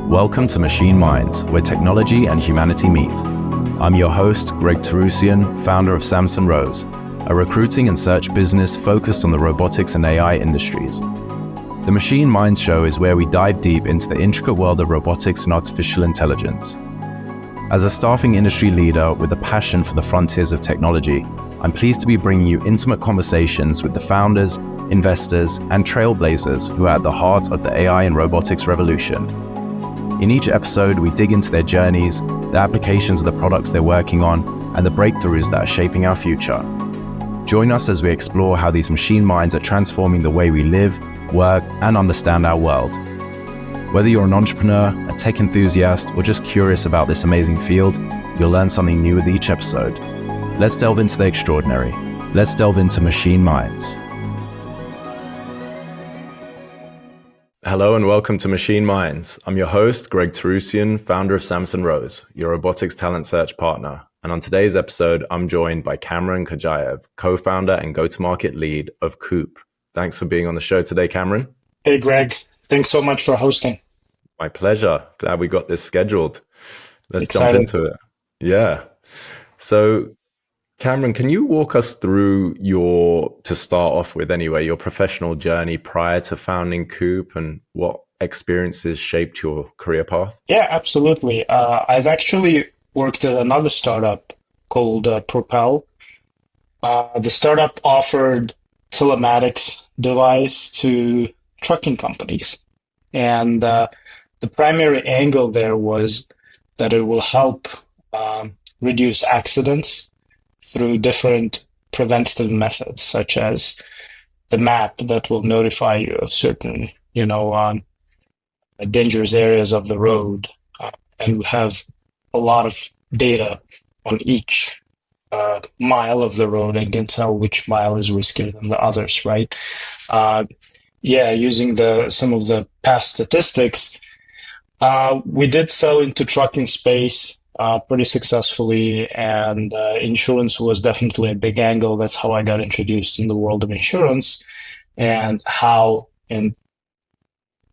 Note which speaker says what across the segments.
Speaker 1: Welcome to Machine Minds, where technology and humanity meet. I'm your host, Greg Terusian, founder of Samson Rose, a recruiting and search business focused on the robotics and AI industries. The Machine Minds show is where we dive deep into the intricate world of robotics and artificial intelligence. As a staffing industry leader with a passion for the frontiers of technology, I'm pleased to be bringing you intimate conversations with the founders, investors, and trailblazers who are at the heart of the AI and robotics revolution. In each episode, we dig into their journeys, the applications of the products they're working on, and the breakthroughs that are shaping our future. Join us as we explore how these machine minds are transforming the way we live, work, and understand our world. Whether you're an entrepreneur, a tech enthusiast, or just curious about this amazing field, you'll learn something new with each episode. Let's delve into the extraordinary. Let's delve into machine minds. Hello and welcome to Machine Minds. I'm your host, Greg Terusian, founder of Samson Rose, your robotics talent search partner. And on today's episode, I'm joined by Kamron Khodjaev, co-founder and go-to-market lead of KOOP. Thanks for being on the show today, Kamron.
Speaker 2: Hey, Greg. Thanks so much for hosting.
Speaker 1: My pleasure. Glad we got this scheduled. Let's jump into it. Yeah. So, Kamron, can you walk us through to start off with anyway, your professional journey prior to founding KOOP and what experiences shaped your career path?
Speaker 2: Yeah, absolutely. I've actually worked at another startup called Propel. The startup offered telematics device to trucking companies. And the primary angle there was that it will help reduce accidents through different preventative methods, such as the map that will notify you of certain, dangerous areas of the road. And we have a lot of data on each mile of the road and can tell which mile is riskier than the others, right? Using some of the past statistics, we did sell into trucking space pretty successfully, and insurance was definitely a big angle. That's how I got introduced in the world of insurance, and how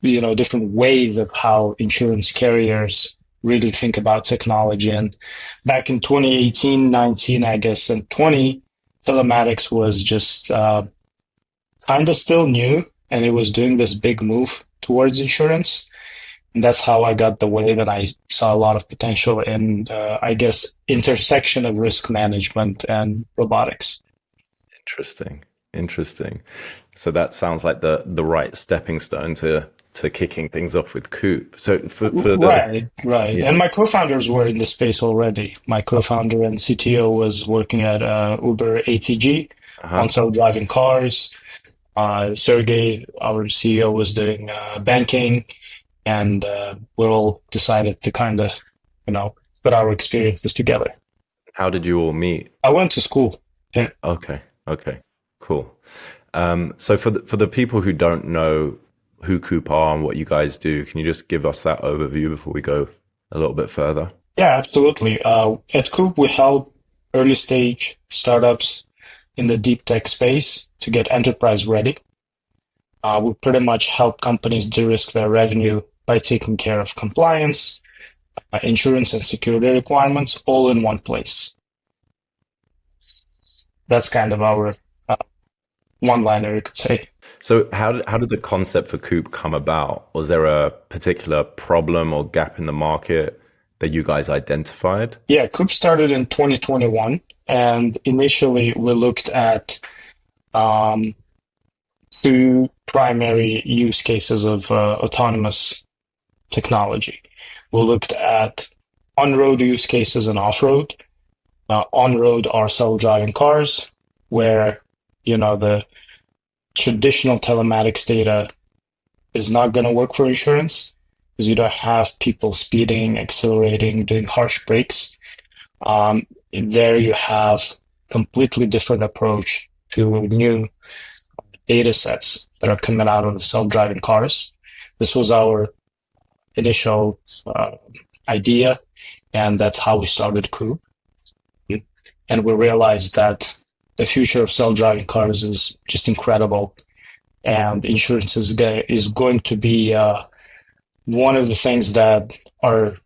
Speaker 2: different ways of how insurance carriers really think about technology. And back in 2018, 19, I guess, and 20, telematics was just kind of still new, and it was doing this big move towards insurance. And that's how I got the way that I saw a lot of potential in, intersection of risk management and robotics.
Speaker 1: Interesting. So that sounds like the right stepping stone to kicking things off with KOOP. So
Speaker 2: Right. Yeah. And my co-founders were in the space already. My co-founder and CTO was working at Uber ATG on self-driving cars. Sergey, our CEO, was doing banking. And we all decided to kind of, put our experiences together.
Speaker 1: How did you all meet?
Speaker 2: I went to school. Yeah.
Speaker 1: Okay, cool. So for the people who don't know who KOOP are and what you guys do, can you just give us that overview before we go a little bit further?
Speaker 2: Yeah, absolutely. At KOOP, we help early stage startups in the deep tech space to get enterprise ready. We pretty much help companies de-risk their revenue by taking care of compliance, insurance, and security requirements all in one place. That's kind of our one-liner, you could say.
Speaker 1: So how did the concept for KOOP come about? Was there a particular problem or gap in the market that you guys identified?
Speaker 2: Yeah, KOOP started in 2021, and initially we looked at two primary use cases of autonomous technology. We looked at on-road use cases and off-road. On-road are self-driving cars, where the traditional telematics data is not going to work for insurance because you don't have people speeding, accelerating, doing harsh brakes. There you have completely different approach to new data sets that are coming out of the self-driving cars. This was our initial idea, and that's how we started KOOP. And we realized that the future of self-driving cars is just incredible, and insurance is going to be one of the things that are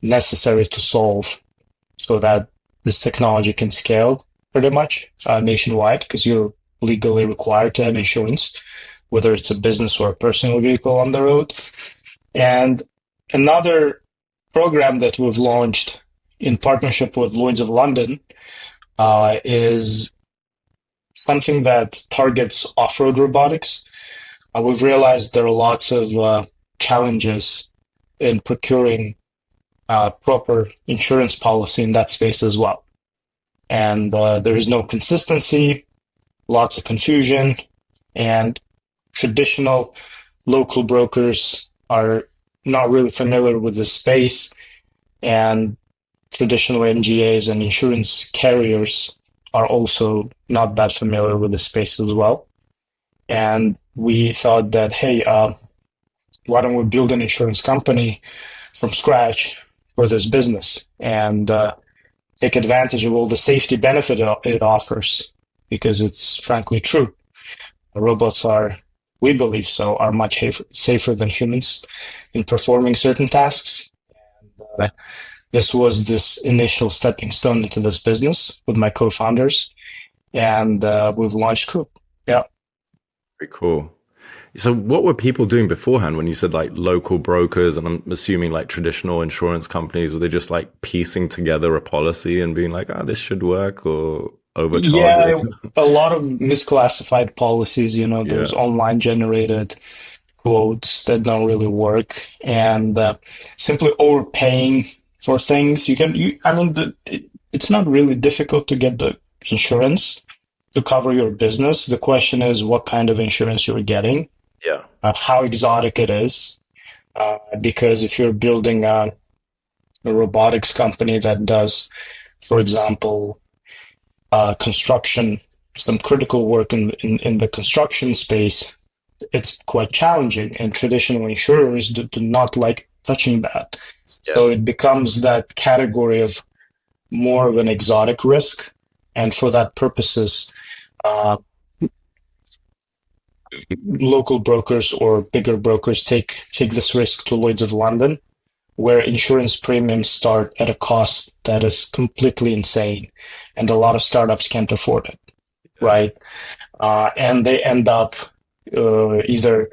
Speaker 2: necessary to solve so that this technology can scale pretty much nationwide, because you're legally required to have insurance, whether it's a business or a personal vehicle on the road. And another program that we've launched in partnership with Lloyd's of London is something that targets off-road robotics. We've realized there are lots of challenges in procuring proper insurance policy in that space as well. And there is no consistency, lots of confusion, and traditional local brokers are not really familiar with the space, and traditional NGAs and insurance carriers are also not that familiar with the space as well. And we thought that, hey, why don't we build an insurance company from scratch for this business and take advantage of all the safety benefit it offers, because it's frankly true. Robots are, we believe so, are much safer than humans in performing certain tasks. And, this was this initial stepping stone into this business with my co-founders, and we've launched KOOP. Yeah.
Speaker 1: Very cool. So what were people doing beforehand when you said like local brokers, and I'm assuming like traditional insurance companies? Were they just like piecing together a policy and being like, this should work, or overcharging?
Speaker 2: Yeah, a lot of misclassified policies, those online generated quotes that don't really work, and simply overpaying for things. It's not really difficult to get the insurance to cover your business. The question is what kind of insurance you're getting, how exotic it is. Because if you're building a robotics company that does, for example, construction, some critical work in the construction space, it's quite challenging, and traditional insurers do not like touching that. Yeah. So it becomes that category of more of an exotic risk, and for that purposes, local brokers or bigger brokers take this risk to Lloyd's of London, where insurance premiums start at a cost that is completely insane, and a lot of startups can't afford it, right? And they end up either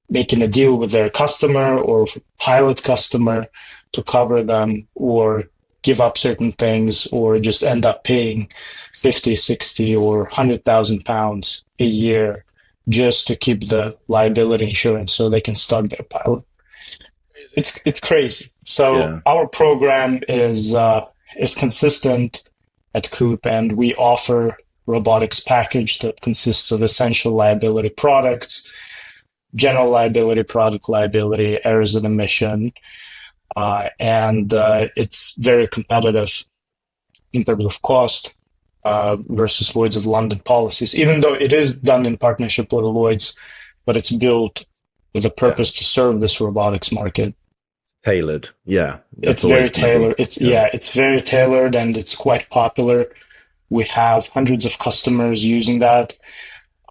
Speaker 2: making a deal with their customer or pilot customer to cover them, or give up certain things, or just end up paying 50, 60, or £100,000 a year just to keep the liability insurance so they can start their pilot. It's crazy. So our program is consistent at KOOP, and we offer robotics package that consists of essential liability products, general liability, product liability, errors and omission, and it's very competitive in terms of cost versus Lloyd's of London policies, even though it is done in partnership with Lloyd's, but it's built with a purpose to serve this robotics market.
Speaker 1: Tailored.
Speaker 2: It's very tailored. It's very tailored, and it's quite popular. We have hundreds of customers using that,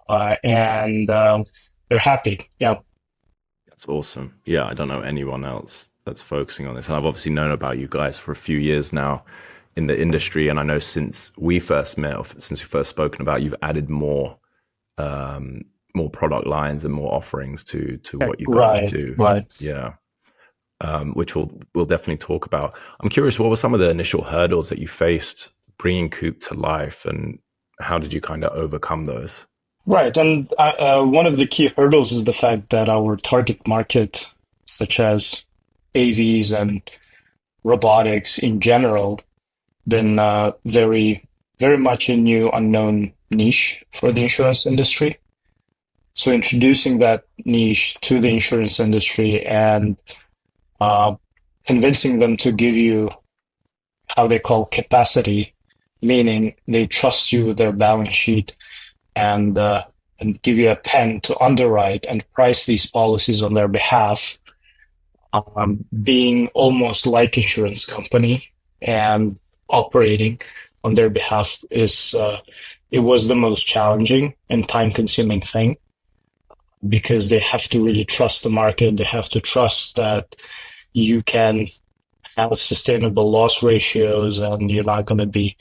Speaker 2: and they're happy.
Speaker 1: That's awesome. I don't know anyone else that's focusing on this, and I've obviously known about you guys for a few years now in the industry, and I know since we first met, or since we first spoken about, you've added more product lines and more offerings to what you guys do.
Speaker 2: Right.
Speaker 1: Which we'll definitely talk about. I'm curious, what were some of the initial hurdles that you faced bringing KOOP to life, and how did you kind of overcome those?
Speaker 2: Right, and one of the key hurdles is the fact that our target market, such as AVs and robotics in general, been very, very much a new unknown niche for the insurance industry. So introducing that niche to the insurance industry and convincing them to give you how they call capacity, meaning they trust you with their balance sheet and give you a pen to underwrite and price these policies on their behalf, being almost like insurance company and operating on their behalf it was the most challenging and time-consuming thing. because they have to really trust the market. They have to trust that you can have sustainable loss ratios and you're not going to be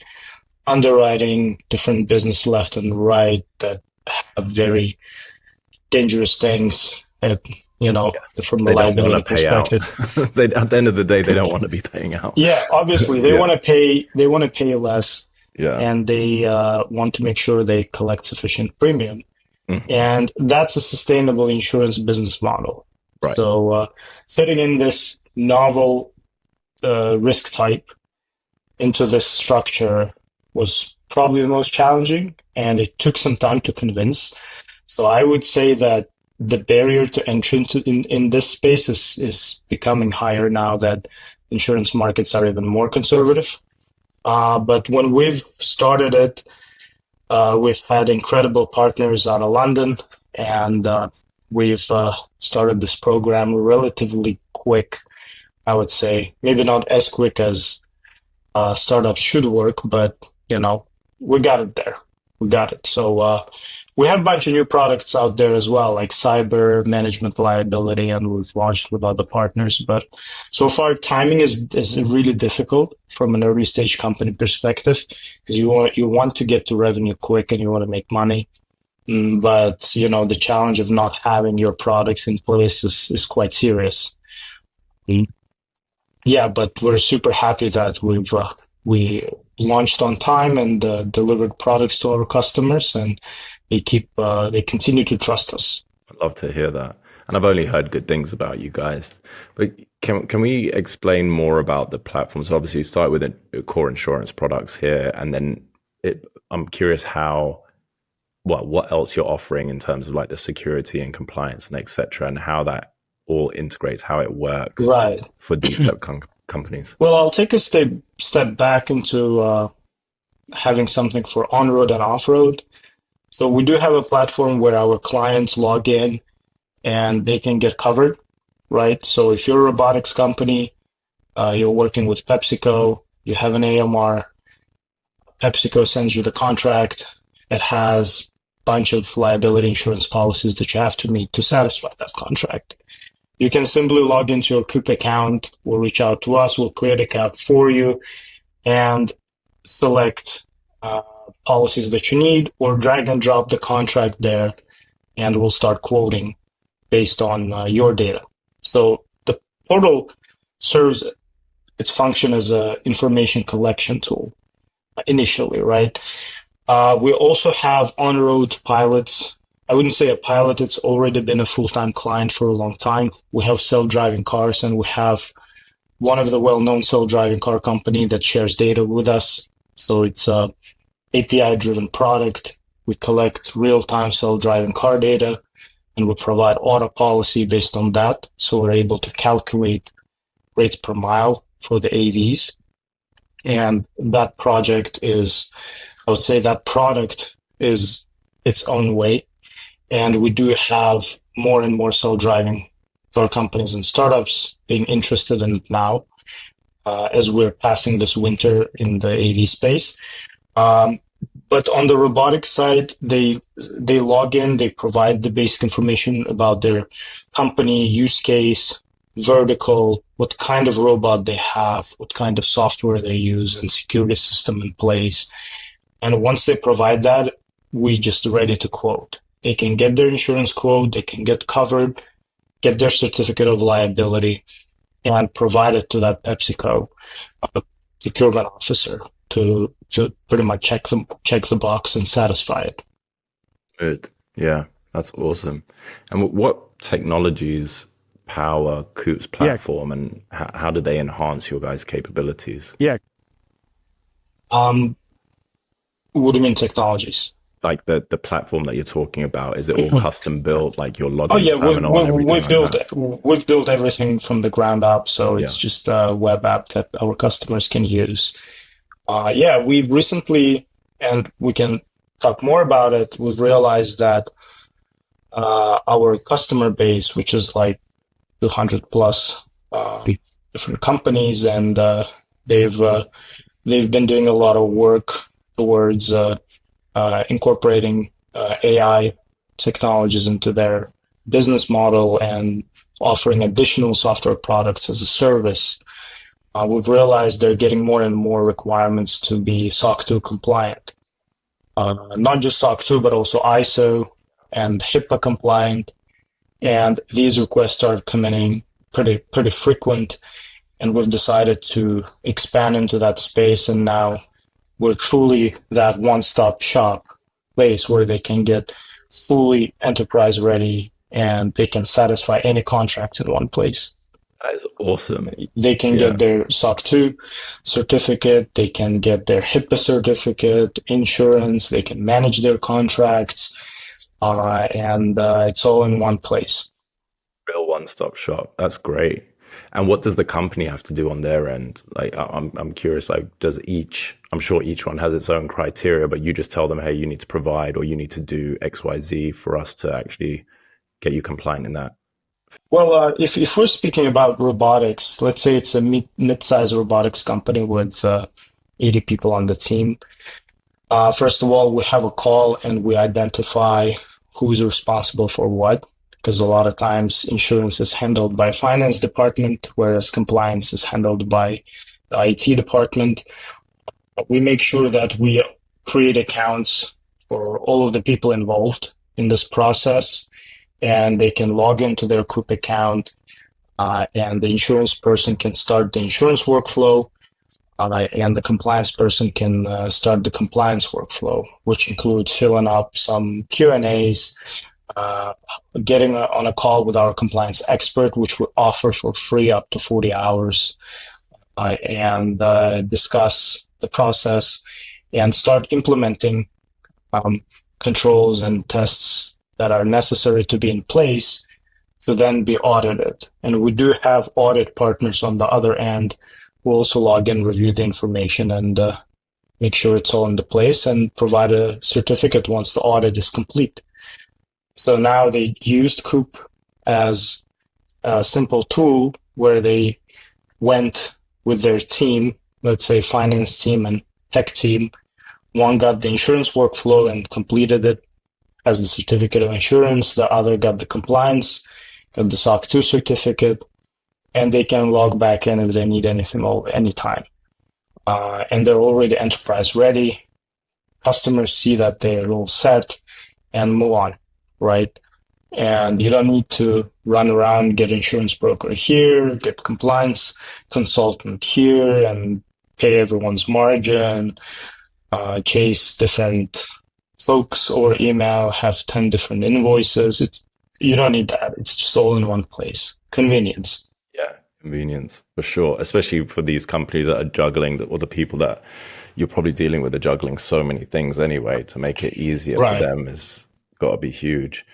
Speaker 2: underwriting different business left and right that have very dangerous things, from a
Speaker 1: They don't want
Speaker 2: liability
Speaker 1: to pay out.
Speaker 2: perspective.
Speaker 1: At the end of the day, they don't want to be paying out.
Speaker 2: Yeah, obviously they want to pay. They want to pay less,
Speaker 1: Yeah.
Speaker 2: and they want to make sure they collect sufficient premium, and that's a sustainable insurance business model.
Speaker 1: Right.
Speaker 2: So fitting in this novel risk type into this structure was probably the most challenging, and it took some time to convince. So I would say that the barrier to entry in this space is becoming higher now that insurance markets are even more conservative. But when we've started it, we've had incredible partners out of London, and we've started this program relatively quick. I would say maybe not as quick as startups should work, but we got it there. We got it. So we have a bunch of new products out there as well, like cyber management liability, and we've launched with other partners. But so far, timing is really difficult from an early stage company perspective, because you want to get to revenue quick and you want to make money. But the challenge of not having your products in place is quite serious. Yeah, but we're super happy that we launched on time and delivered products to our customers, and they continue to trust us.
Speaker 1: I'd love to hear that. And I've only heard good things about you guys. But can we explain more about the platform? So obviously you start with the core insurance products here, and then I'm curious what else you're offering in terms of like the security and compliance and et cetera, and how that all integrates, how it works for deep tech companies.
Speaker 2: Well, I'll take a step back into having something for on-road and off-road. So we do have a platform where our clients log in and they can get covered, right? So if you're a robotics company, you're working with PepsiCo, you have an AMR, PepsiCo sends you the contract. It has a bunch of liability insurance policies that you have to meet to satisfy that contract. You can simply log into your KOOP account, we'll reach out to us, we'll create an account for you, and select policies that you need, or drag and drop the contract there, and we'll start quoting based on your data. So the portal serves its function as an information collection tool initially, right? We also have on-road pilots. I wouldn't say a pilot, it's already been a full-time client for a long time. We have self-driving cars, and we have one of the well-known self-driving car company that shares data with us. So it's a API-driven product. We collect real-time self-driving car data, and we provide auto policy based on that. So we're able to calculate rates per mile for the AVs. And that product is its own way. And we do have more and more self-driving car companies and startups being interested in it now, as we're passing this winter in the AV space. But on the robotics side, they log in, they provide the basic information about their company, use case, vertical, what kind of robot they have, what kind of software they use, and security system in place. And once they provide that, we just ready to quote. They can get their insurance quote, they can get covered, get their certificate of liability, and provide it to that PepsiCo procurement officer to pretty much check the box and satisfy it.
Speaker 1: Good. Yeah, that's awesome. And what technologies power KOOP's platform, and how do they enhance your guys' capabilities?
Speaker 2: Yeah. What do you mean technologies?
Speaker 1: Like the platform that you're talking about, is it all custom built, like your login terminal and everything?
Speaker 2: We've built everything from the ground up, so it's just a web app that our customers can use. We've recently, and we can talk more about it, we've realized that our customer base, which is like 200 plus different companies, and they've been doing a lot of work towards incorporating AI technologies into their business model and offering additional software products as a service, we've realized they're getting more and more requirements to be SOC 2 compliant. Not just SOC 2, but also ISO and HIPAA compliant. And these requests are coming in pretty frequent. And we've decided to expand into that space. And now we're truly that one-stop shop place where they can get fully enterprise ready and they can satisfy any contract in one place.
Speaker 1: That is awesome.
Speaker 2: They can get their SOC 2 certificate, they can get their HIPAA certificate, insurance, they can manage their contracts, and it's all in one place.
Speaker 1: Real one-stop shop. That's great. And what does the company have to do on their end? Like, I'm curious, like, I'm sure each one has its own criteria, but you just tell them, hey, you need to provide or you need to do X, Y, Z for us to actually get you compliant in that?
Speaker 2: Well, if we're speaking about robotics, let's say it's a mid-sized robotics company with 80 people on the team. First of all, we have a call and we identify who's responsible for what, because a lot of times insurance is handled by finance department, whereas compliance is handled by the IT department. We make sure that we create accounts for all of the people involved in this process, and they can log into their KOOP account, and the insurance person can start the insurance workflow, and the compliance person can start the compliance workflow, which includes filling up some Q&As, getting on a call with our compliance expert, which we offer for free up to 40 hours, and discuss the process and start implementing controls and tests that are necessary to be in place to then be audited. And we do have audit partners on the other end who also log in, review the information, and make sure it's all in the place and provide a certificate once the audit is complete. So now they used KOOP as a simple tool where they went with their team, let's say finance team and tech team. One got the insurance workflow and completed it as the certificate of insurance. The other got the compliance, got the SOC 2 certificate, and they can log back in if they need anything anytime. And they're already enterprise ready. Customers see that they're all set and move on, right? And you don't need to run around, get insurance broker here, get compliance consultant here, and pay everyone's margin, chase different folks or email, have 10 different invoices. You don't need that. It's just all in one place. Convenience.
Speaker 1: Yeah, convenience for sure. Especially for these companies that are juggling, or the people that you're probably dealing with are juggling so many things anyway. To make it easier for them has got to be huge.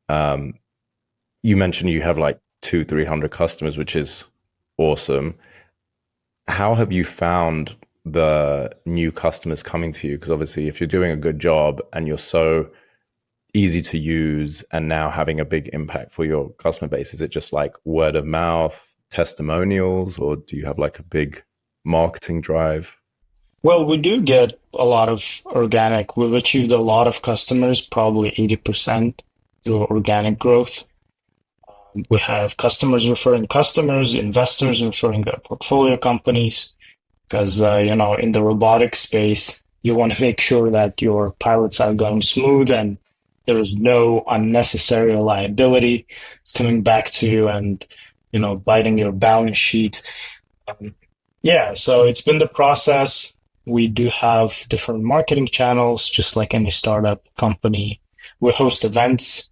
Speaker 1: You mentioned you have like 200-300 customers, which is awesome. How have you found the new customers coming to you? Because obviously if you're doing a good job and you're so easy to use and now having a big impact for your customer base, is it just like word of mouth, testimonials, or do you have like a big marketing drive?
Speaker 2: Well, we do get a lot of organic. We've achieved a lot of customers, probably 80% through organic growth. We have customers referring customers, investors referring their portfolio companies. Because, in the robotics space, you want to make sure that your pilots are going smooth and there is no unnecessary liability. It's coming back to you and, biting your balance sheet. So it's been the process. We do have different marketing channels, just like any startup company. We host events,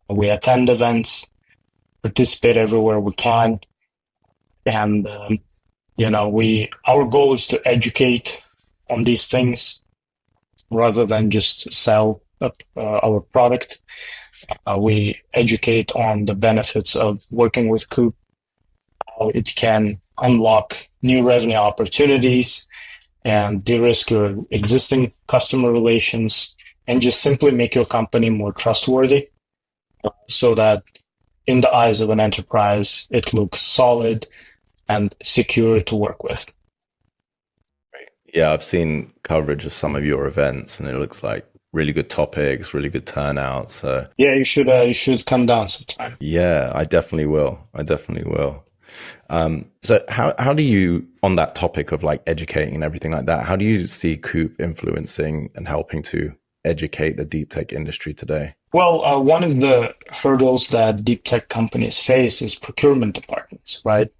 Speaker 2: we attend events, participate everywhere we can. And, our goal is to educate on these things rather than just sell our product. We educate on the benefits of working with KOOP, how it can unlock new revenue opportunities and de-risk your existing customer relations and just simply make your company more trustworthy so that in the eyes of an enterprise, it looks solid and secure to work with.
Speaker 1: Yeah, I've seen coverage of some of your events and it looks like really good topics, really good turnout. So
Speaker 2: Yeah, you should come down sometime.
Speaker 1: yeah, I definitely will. I definitely will. So how do you, on that topic of like educating and everything like that, how do you see KOOP influencing and helping to educate the deep tech industry today?
Speaker 2: Well, one of the hurdles that deep tech companies face is procurement departments, right?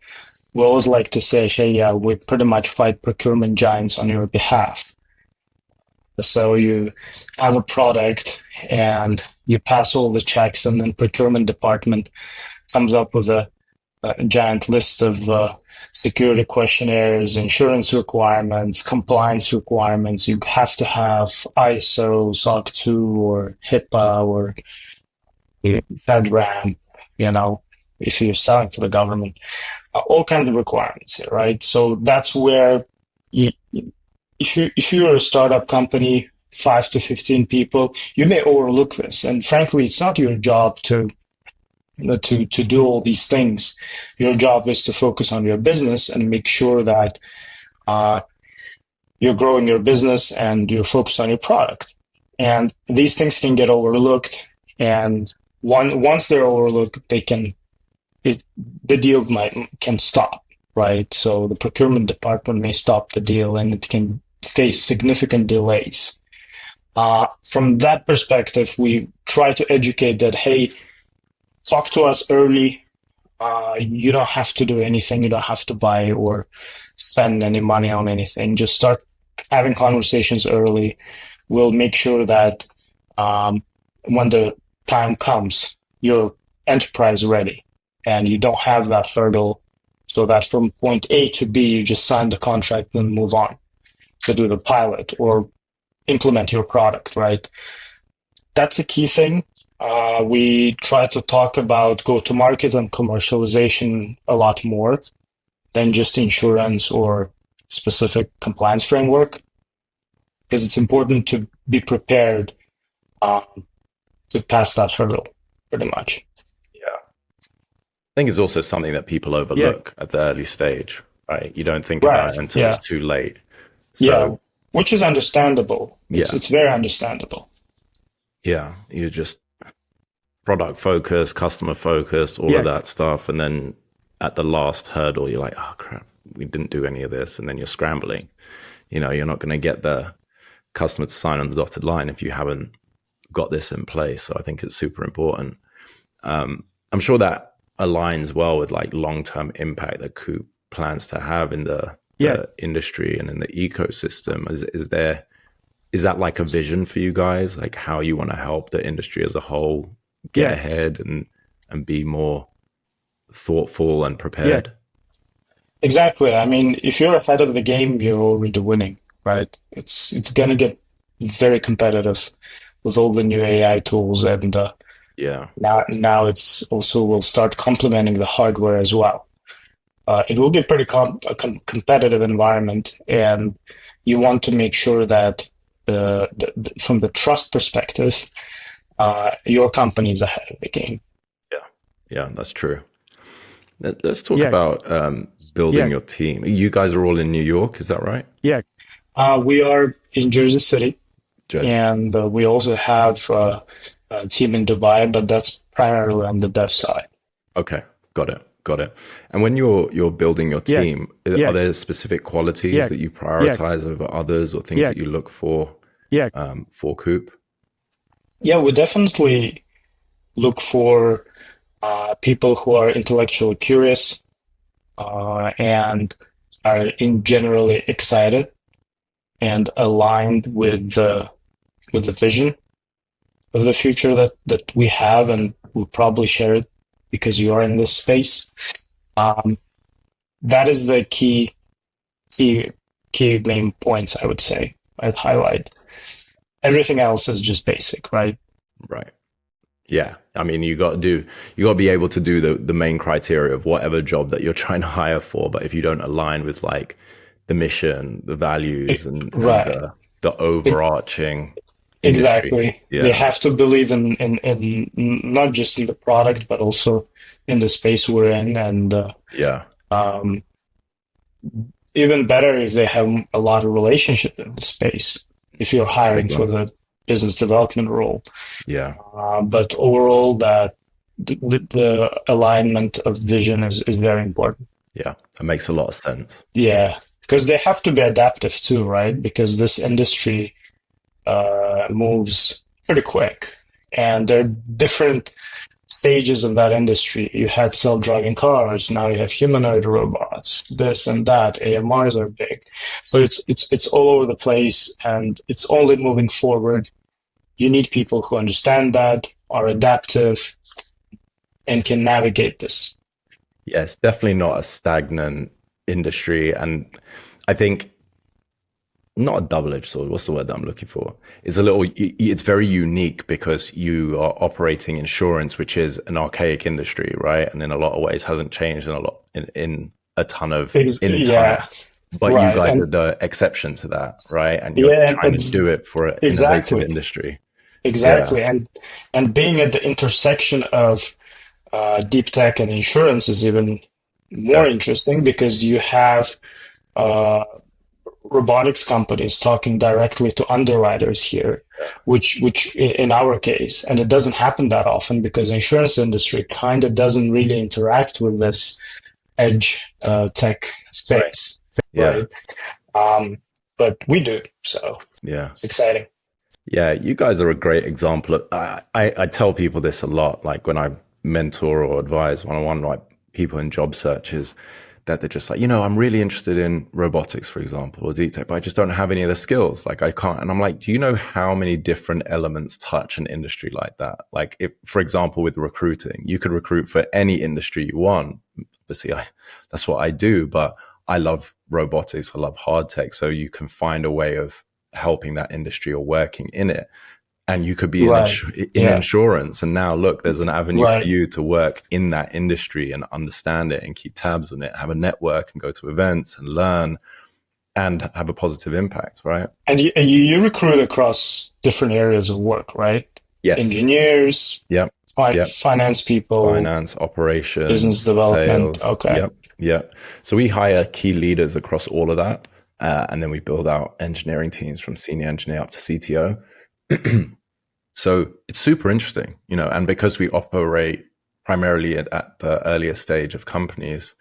Speaker 2: We always like to say, hey, yeah, we pretty much fight procurement giants on your behalf. So you have a product and you pass all the checks, and then procurement department comes up with a giant list of security questionnaires, insurance requirements, compliance requirements. You have to have ISO, SOC 2, or HIPAA, or FedRAMP, you know, if you're selling to the government, all kinds of requirements here, right? So that's where you, if you're a startup company, 5 to 15 people, you may overlook this. And frankly, it's not your job to do all these things. Your job is to focus on your business and make sure that uh, you're growing your business and you're focused on your product. And these things can get overlooked. And once they're overlooked, the deal can stop, right? So the procurement department may stop the deal, and it can face significant delays. From that perspective, we try to educate that, hey, talk to us early. You don't have to do anything. You don't have to buy or spend any money on anything. Just start having conversations early. We'll make sure that when the time comes, you're enterprise ready and you don't have that hurdle, so that from point A to B, you just sign the contract and move on to do the pilot or implement your product, right? That's a key thing. We try to talk about go-to-market and commercialization a lot more than just insurance or specific compliance framework, because it's important to be prepared to pass that hurdle, pretty much.
Speaker 1: Yeah. I think it's also something that people overlook at the early stage, right? You don't think about it until it's too late. So,
Speaker 2: which is understandable. It's very understandable.
Speaker 1: Yeah, you're just product focused, customer focused, all of that stuff. And then at the last hurdle, you're like, oh crap, we didn't do any of this. And then you're scrambling. You know, you're not going to get the customer to sign on the dotted line if you haven't got this in place. So I think it's super important. I'm sure that aligns well with like long-term impact that KOOP plans to have in the industry and in the ecosystem. Is that like a vision for you guys, like how you want to help the industry as a whole get ahead and be more thoughtful and prepared?
Speaker 2: Yeah. Exactly. I mean, if you're ahead of the game, you're already winning, right? It's gonna get very competitive with all the new AI tools, and now it's also will start complementing the hardware as well. It will be a pretty competitive environment, and you want to make sure that from the trust perspective, your company is ahead of the game.
Speaker 1: Yeah, that's true. Let's talk about building your team. You guys are all in New York, is that right?
Speaker 2: Yeah, we are in Jersey City, and we also have a team in Dubai, but that's primarily on the dev side.
Speaker 1: Okay, got it. And when you're building your team, are there specific qualities that you prioritize over others, or things that you look for KOOP?
Speaker 2: Yeah, we definitely look for people who are intellectually curious and are in generally excited and aligned with the vision of the future that we have, and we'll probably share it because you are in this space. That is the key main points, I would say. I'd highlight. Everything else is just basic, right?
Speaker 1: Right. Yeah. I mean, you got to be able to do the main criteria of whatever job that you're trying to hire for. But if you don't align with like the mission, the values, and the overarching industry.
Speaker 2: Exactly. They have to believe in not just in the product, but also in the space we're in. And even better if they have a lot of relationship in the space. If you're hiring for the business development role.
Speaker 1: Yeah.
Speaker 2: But overall, that the alignment of vision is very important.
Speaker 1: Yeah. That makes a lot of sense.
Speaker 2: Yeah, because they have to be adaptive too, right? Because this industry moves pretty quick, and there are different stages of that industry. You had self-driving cars, now you have humanoid robots, this and that. AMRs are big, so it's all over the place, and it's only moving forward. You need people who understand that, are adaptive, and can navigate this.
Speaker 1: Yeah, it's definitely not a stagnant industry. And I think not a double-edged sword. What's the word that I'm looking for? It's very unique because you are operating insurance, which is an archaic industry, right? And in a lot of ways hasn't changed in a ton of in time.
Speaker 2: Yeah,
Speaker 1: But you
Speaker 2: right.
Speaker 1: guys are
Speaker 2: And
Speaker 1: the exception to that, right? And you're
Speaker 2: yeah,
Speaker 1: trying to do it for an innovative
Speaker 2: exactly.
Speaker 1: industry. Yeah,
Speaker 2: Exactly, and being at the intersection of deep tech and insurance is even more
Speaker 1: yeah,
Speaker 2: interesting because you have uh, robotics companies talking directly to underwriters here, which in our case, and it doesn't happen that often because the insurance industry kind of doesn't really interact with this edge tech
Speaker 1: right.
Speaker 2: space,
Speaker 1: Yeah,
Speaker 2: right? Um, but we do, so
Speaker 1: yeah.
Speaker 2: it's exciting.
Speaker 1: Yeah, you guys are a great example of. I tell people this a lot, like when I mentor or advise one-on-one, like people in job searches, that they're just like, I'm really interested in robotics, for example, or deep tech, but I just don't have any of the skills. Like I can't. And I'm like, do you know how many different elements touch an industry like that? Like if, for example, with recruiting, you could recruit for any industry you want. Obviously, that's what I do, but I love robotics. I love hard tech. So you can find a way of helping that industry or working in it. And you could be
Speaker 2: Right.
Speaker 1: in
Speaker 2: Yeah.
Speaker 1: insurance. And now look, there's an avenue for
Speaker 2: Right.
Speaker 1: you to work in that industry and understand it and keep tabs on it, have a network and go to events and learn and have a positive impact, right?
Speaker 2: And you recruit across different areas of work, right?
Speaker 1: Yes.
Speaker 2: Engineers,
Speaker 1: Yep. Yep.
Speaker 2: finance people,
Speaker 1: Finance,
Speaker 2: business
Speaker 1: operations,
Speaker 2: development.
Speaker 1: sales.
Speaker 2: Okay.
Speaker 1: Yep. Yep. So we hire key leaders across all of that. And then we build out engineering teams from senior engineer up to CTO. So it's super interesting, and because we operate primarily at the earlier stage of companies,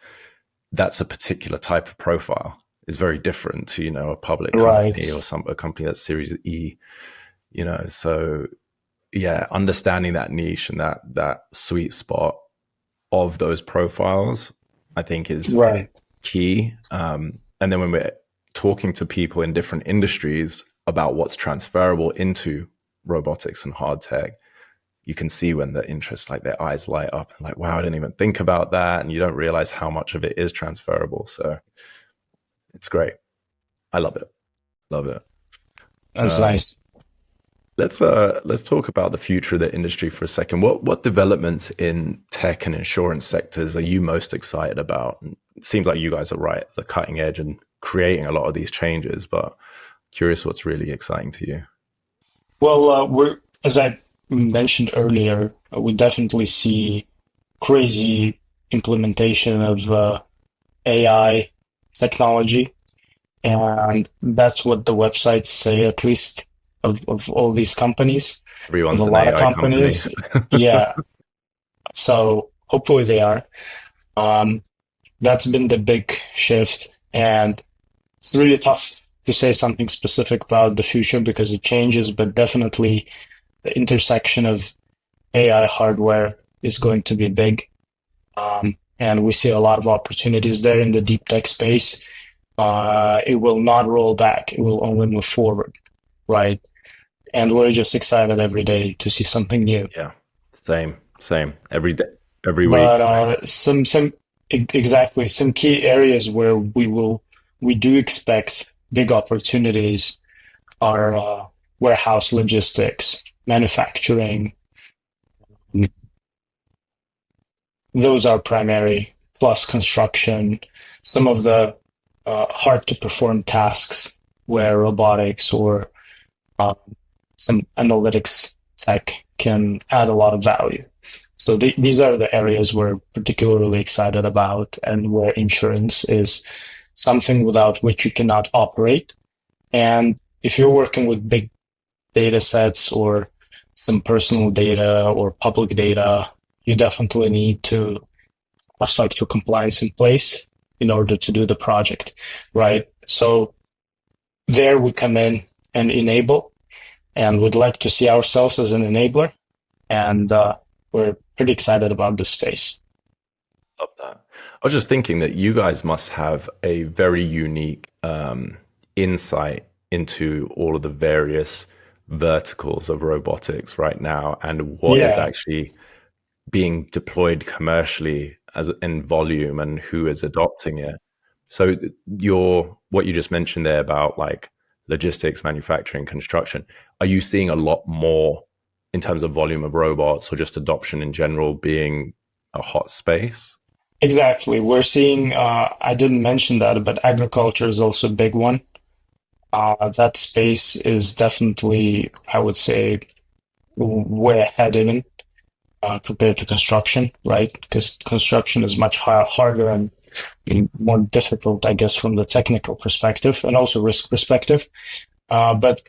Speaker 1: that's a particular type of profile. Is very different to, a public company or
Speaker 2: Right.
Speaker 1: a company that's Series E, So yeah, understanding that niche and that sweet spot of those profiles, I think is
Speaker 2: Right.
Speaker 1: key. And then when we're talking to people in different industries about what's transferable into robotics and hard tech, you can see when the interest, like their eyes light up and like, wow, I didn't even think about that. And you don't realize how much of it is transferable. So it's great. I love it. Love it.
Speaker 2: That's
Speaker 1: Um,
Speaker 2: nice.
Speaker 1: let's talk about the future of the industry for a second. What developments in tech and insurance sectors are you most excited about? And it seems like you guys are right at the cutting edge and creating a lot of these changes, but curious what's really exciting to you.
Speaker 2: Well, we're as I mentioned earlier, we definitely see crazy implementation of AI technology, and that's what the websites say, at least of all these companies, of a
Speaker 1: Everyone's an
Speaker 2: lot of
Speaker 1: AI company.
Speaker 2: companies. Yeah. So hopefully they are. Um, that's been the big shift, and it's really tough to say something specific about the future because it changes, but definitely the intersection of AI hardware is going to be big. And we see a lot of opportunities there in the deep tech space. It will not roll back. It will only move forward, right? And we're just excited every day to see something new.
Speaker 1: Yeah, same. Every day, every week.
Speaker 2: But exactly some key areas where we do expect big opportunities are warehouse logistics, manufacturing. Those are primary, plus construction. Some of the hard to perform tasks where robotics or uh, some analytics tech can add a lot of value. So these are the areas we're particularly excited about, and where insurance is something without which you cannot operate. And if you're working with big data sets or some personal data or public data, you definitely need to have like your compliance in place in order to do the project, right? So there we come in and enable, and would like to see ourselves as an enabler, and we're pretty excited about this space.
Speaker 1: Love that. I was just thinking that you guys must have a very unique insight into all of the various verticals of robotics right now and what is
Speaker 2: Yeah,
Speaker 1: actually being deployed commercially as in volume and who is adopting it. So what you just mentioned there about like logistics, manufacturing, construction, are you seeing a lot more in terms of volume of robots or just adoption in general being a hot space?
Speaker 2: exactly. We're seeing, I didn't mention that, but agriculture is also a big one. That space is definitely, I would say, way ahead in compared to construction, right? Because construction is much harder and more difficult, I guess, from the technical perspective and also risk perspective. But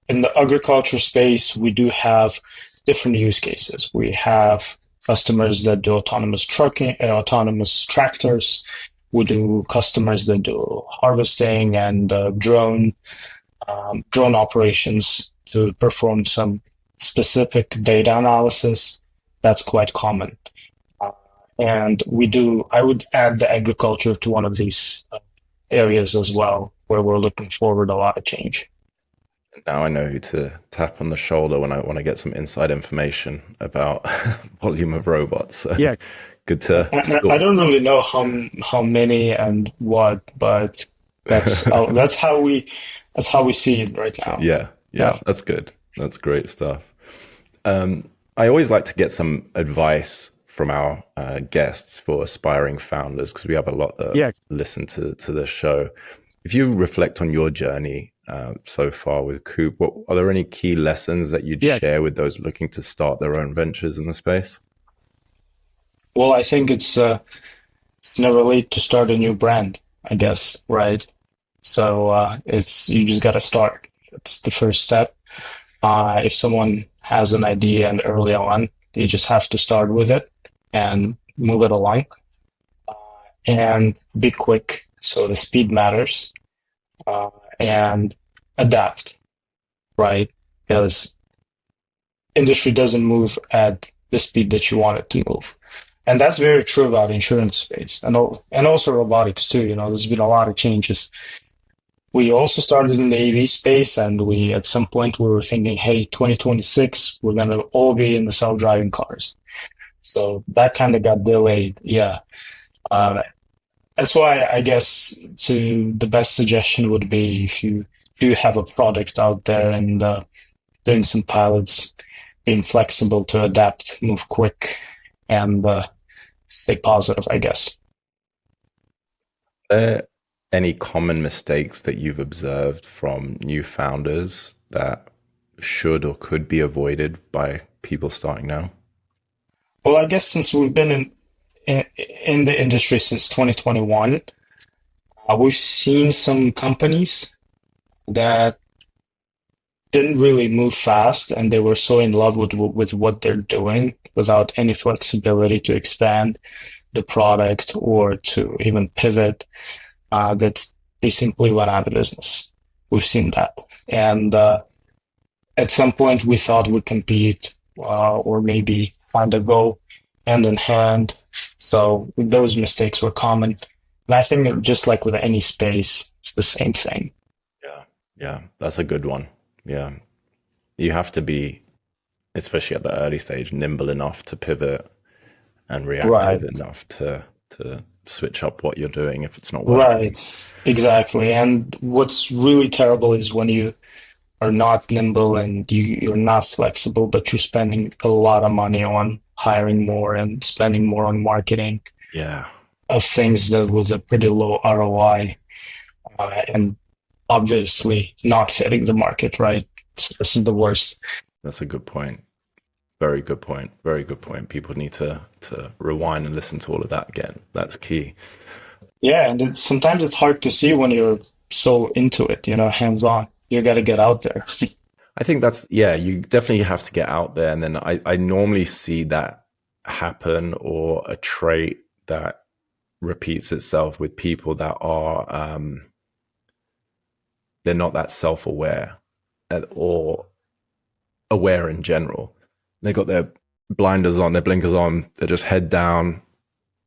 Speaker 2: in the agriculture space, we do have different use cases. We have customers that do autonomous trucking, autonomous tractors. We do customers that do harvesting and drone operations to perform some specific data analysis. That's quite common. Uh, and I would add the agriculture to one of these areas as well, where we're looking forward a lot of change.
Speaker 1: Now I know who to tap on the shoulder when I want to get some inside information about volume of robots. So
Speaker 2: Yeah,
Speaker 1: good to
Speaker 2: I
Speaker 1: sort.
Speaker 2: don't really know how many and what, but that's how that's how we see it right now.
Speaker 1: Yeah,
Speaker 2: Yeah,
Speaker 1: yeah, that's good. That's great stuff. I always like to get some advice from our guests for aspiring founders because we have a lot that
Speaker 2: yeah,
Speaker 1: listen to the show. If you reflect on your journey so far with KOOP, are there any key lessons that you'd
Speaker 2: yeah.
Speaker 1: share with those looking to start their own ventures in the space?
Speaker 2: Well, I think it's never late to start a new brand, I guess, right? So it's you just got to start. It's the first step. If someone has an idea and early on, they just have to start with it and move it along and be quick. So the speed matters uh, and adapt, right? Because industry doesn't move at the speed that you want it to move. And that's very true about insurance space and also robotics too. You know, there's been a lot of changes. We also started in the AV space, and at some point we were thinking, hey, 2026, we're gonna all be in the self-driving cars. So that kind of got delayed. Yeah. Uh, that's why I guess the best suggestion would be if you do have a product out there and doing some pilots, being flexible to adapt, move quick, and stay positive, I guess.
Speaker 1: Any common mistakes that you've observed from new founders that should or could be avoided by people starting now?
Speaker 2: Well, I guess since we've been in the industry since 2021, we've seen some companies that didn't really move fast, and they were so in love with what they're doing without any flexibility to expand the product or to even pivot. That they simply went out of business. We've seen that, and at some point we thought we'd compete or maybe find a go hand in hand. So those mistakes were common. And I think just like with any space, it's the same thing.
Speaker 1: Yeah, yeah, that's a good one. Yeah, you have to be, especially at the early stage, nimble enough to pivot and reactive
Speaker 2: Right,
Speaker 1: enough to switch up what you're doing if it's not working.
Speaker 2: right, exactly. And what's really terrible is when you are not nimble and you're not flexible, but you're spending a lot of money on hiring more and spending more on marketing
Speaker 1: Yeah,
Speaker 2: of things that was a pretty low ROI and obviously not fitting the market, right? So this is the worst.
Speaker 1: that's a good point. Very good point. Very good point. People need to rewind and listen to all of that again. That's key.
Speaker 2: Yeah, and sometimes it's hard to see when you're so into it, hands on. You got to get out there.
Speaker 1: I think that's, yeah, you definitely have to get out there. And then I normally see that happen, or a trait that repeats itself with people that are, they're not that self-aware or aware in general. They got their blinders on, their blinkers on, they're just head down.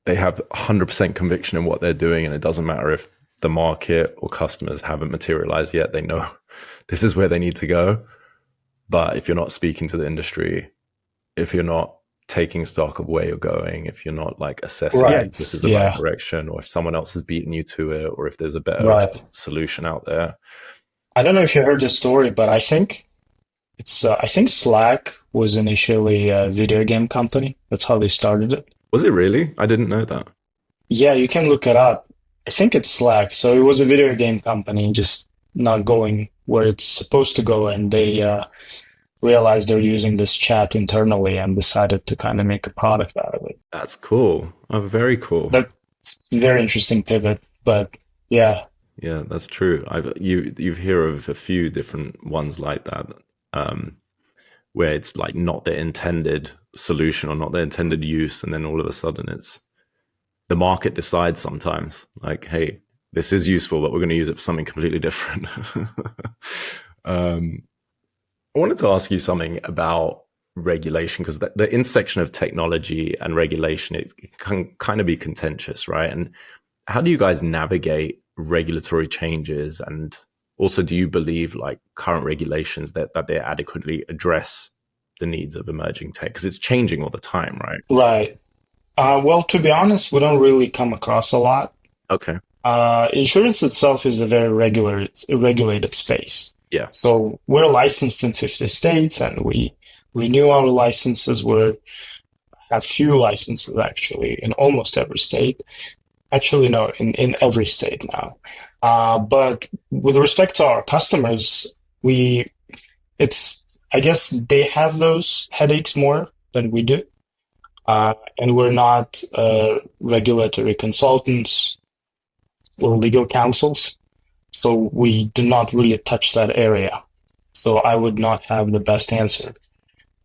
Speaker 1: They have 100% conviction in what they're doing, and it doesn't matter if the market or customers haven't materialized yet. They know this is where they need to go. But if you're not speaking to the industry, if you're not taking stock of where you're going, if you're not like assessing
Speaker 2: Right.
Speaker 1: if this is the right
Speaker 2: Yeah.
Speaker 1: direction, or if someone else has beaten you to it, or if there's a better
Speaker 2: Right.
Speaker 1: solution out there.
Speaker 2: I don't know if you heard the story, but I think Slack was initially a video game company. That's how they started it.
Speaker 1: Was it really? I didn't know that.
Speaker 2: Yeah, you can look it up. I think it's Slack. So it was a video game company, just not going where it's supposed to go, and they realized they're using this chat internally and decided to kind of make a product out of it.
Speaker 1: That's cool. Oh, very cool.
Speaker 2: That's a very interesting pivot, but yeah,
Speaker 1: Yeah, that's true. You hear of a few different ones like that, where it's like not the intended solution or not the intended use, and then all of a sudden it's the market decides sometimes, like, hey, this is useful, but we're going to use it for something completely different. I wanted to ask you something about regulation, because the intersection of technology and regulation, it can kind of be contentious, right? And how do you guys navigate regulatory changes? And also, do you believe like current regulations that they adequately address the needs of emerging tech? Because it's changing all the time, right?
Speaker 2: right. Well, to be honest, we don't really come across a lot.
Speaker 1: Okay.
Speaker 2: Insurance itself is a very regulated space.
Speaker 1: Yeah.
Speaker 2: So we're licensed in 50 states, and we renew our licenses. We have few licenses actually in almost every state. Actually, no, in every state now. But with respect to our customers, I guess they have those headaches more than we do. And we're not regulatory consultants or legal counsels, so we do not really touch that area. So I would not have the best answer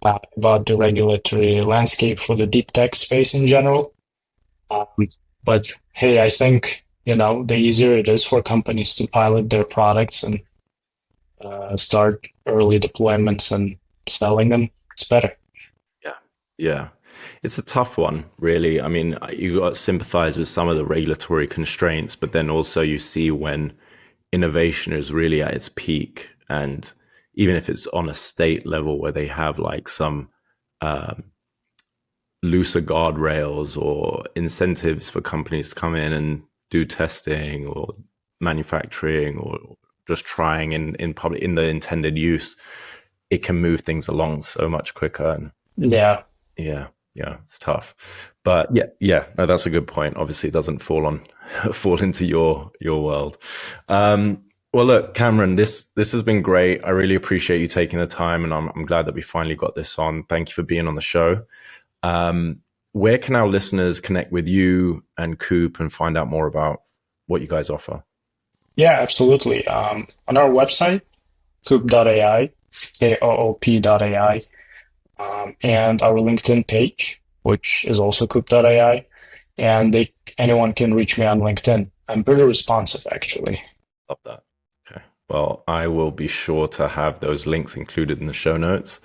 Speaker 2: about the regulatory landscape for the deep tech space in general. Um, but hey, I think, the easier it is for companies to pilot their products and start early deployments and selling them, it's better.
Speaker 1: Yeah. Yeah. It's a tough one, really. I mean, you got to sympathize with some of the regulatory constraints, but then also you see when innovation is really at its peak. And even if it's on a state level where they have like some looser guardrails or incentives for companies to come in and do testing or manufacturing or just trying in public in the intended use, it can move things along so much quicker. And
Speaker 2: Yeah.
Speaker 1: yeah, it's tough. But yeah, no, that's a good point. Obviously, it doesn't fall into your world. Well, look, Kamron, this has been great. I really appreciate you taking the time, and I'm glad that we finally got this on. Thank you for being on the show. Where can our listeners connect with you and KOOP and find out more about what you guys offer?
Speaker 2: Yeah, absolutely. On our website, koop.ai, KOOP.ai, and our LinkedIn page, which is also koop.ai, and anyone can reach me on LinkedIn. I'm pretty responsive, actually.
Speaker 1: Love that. Okay. Well, I will be sure to have those links included in the show notes.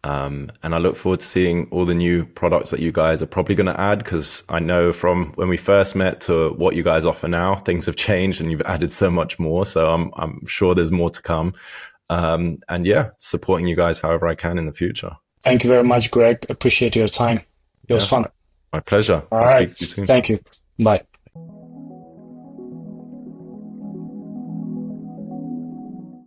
Speaker 1: And I look forward to seeing all the new products that you guys are probably going to add, because I know from when we first met to what you guys offer now, things have changed and you've added so much more. So I'm sure there's more to come. And yeah, supporting you guys however I can in the future.
Speaker 2: Thank you very much, Greg. Appreciate your time. It was fun.
Speaker 1: My pleasure.
Speaker 2: All
Speaker 1: I'll
Speaker 2: right.
Speaker 1: speak to you soon.
Speaker 2: Thank you. Bye.